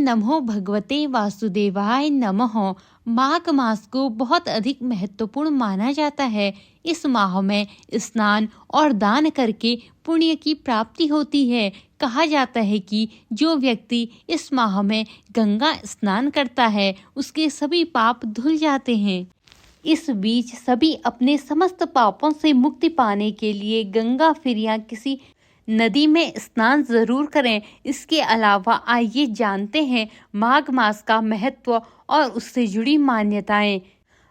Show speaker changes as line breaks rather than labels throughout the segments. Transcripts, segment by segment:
नमो भगवते वासुदेवाय नमः। माघ मास को बहुत अधिक महत्वपूर्ण माना जाता है। इस माह में स्नान और दान करके पुण्य की प्राप्ति होती है। कहा जाता है कि जो व्यक्ति इस माह में गंगा स्नान करता है उसके सभी पाप धुल जाते हैं। इस बीच सभी अपने समस्त पापों से मुक्ति पाने के लिए गंगा फिर या किसी नदी में स्नान जरूर करें। इसके अलावा आइए जानते हैं माघ मास का महत्व और उससे जुड़ी मान्यताएं।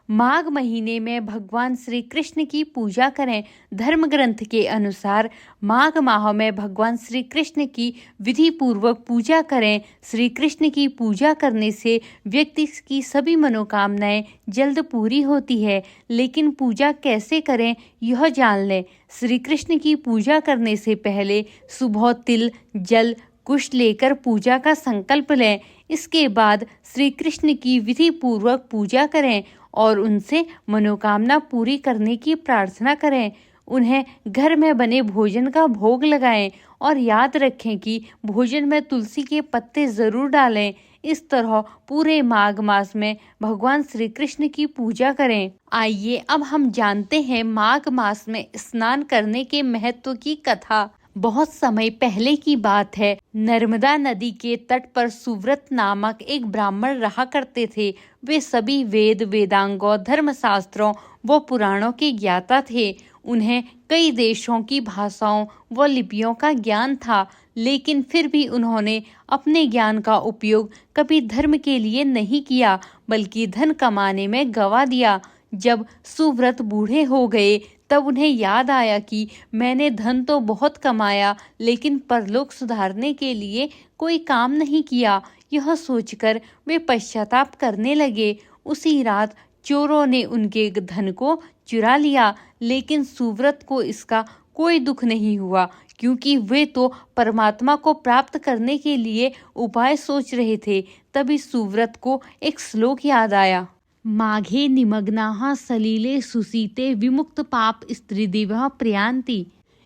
माघ महीने में भगवान श्री कृष्ण की पूजा करें। धर्म ग्रंथ के अनुसार माघ माह में भगवान श्री कृष्ण की विधि पूर्वक पूजा करें। श्री कृष्ण की पूजा करने से व्यक्ति की सभी मनोकामनाएं जल्द पूरी होती है। लेकिन पूजा कैसे करें यह जान लें। श्री कृष्ण की पूजा करने से पहले सुबह तिल, जल, कुश लेकर पूजा का संकल्प लें। इसके बाद श्री कृष्ण की विधि पूर्वक पूजा करें और उनसे मनोकामना पूरी करने की प्रार्थना करें। उन्हें घर में बने भोजन का भोग लगाएं और याद रखें कि भोजन में तुलसी के पत्ते जरूर डालें। इस तरह पूरे माघ मास में भगवान श्री कृष्ण की पूजा करें। आइए अब हम जानते हैं माघ मास में स्नान करने के महत्व की कथा। बहुत समय पहले की बात है। नर्मदा नदी के तट पर सुव्रत नामक एक ब्राह्मण रहा करते थे। वे सभी वेद, वेदांगों, धर्मशास्त्रों व पुराणों के ज्ञाता थे। उन्हें कई देशों की भाषाओं व लिपियों का ज्ञान था, लेकिन फिर भी उन्होंने अपने ज्ञान का उपयोग कभी धर्म के लिए नहीं किया, बल्कि धन कमाने में गवा दिया। जब सुव्रत बूढ़े हो गए तब उन्हें याद आया कि मैंने धन तो बहुत कमाया, लेकिन परलोक सुधारने के लिए कोई काम नहीं किया। यह सोचकर वे पश्चाताप करने लगे। उसी रात चोरों ने उनके धन को चुरा लिया, लेकिन सुव्रत को इसका कोई दुख नहीं हुआ, क्योंकि वे तो परमात्मा को प्राप्त करने के लिए उपाय सोच रहे थे। तभी सुव्रत को एक श्लोक याद आया। माघे निमग्नाः सलिले सुसीते विमुक्त पाप स्त्रीदेवः प्रयान्ति।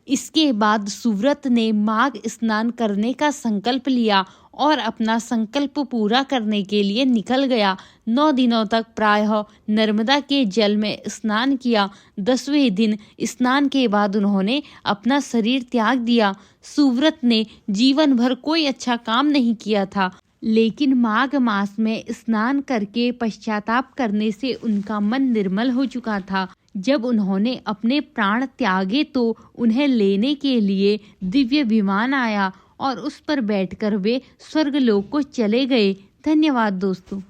इसके बाद सुव्रत ने माघ स्नान करने का संकल्प लिया और अपना संकल्प पूरा करने के लिए निकल गया। 9 दिनों तक प्रायः नर्मदा के जल में स्नान किया। 10वें दिन स्नान के बाद उन्होंने अपना शरीर त्याग दिया। सुव्रत ने जीवन भर कोई अच्छा काम नहीं किया था, लेकिन माघ मास में स्नान करके पश्चाताप करने से उनका मन निर्मल हो चुका था। जब उन्होंने अपने प्राण त्यागे तो उन्हें लेने के लिए दिव्य विमान आया और उस पर बैठकर वे स्वर्गलोक को चले गए। धन्यवाद दोस्तों।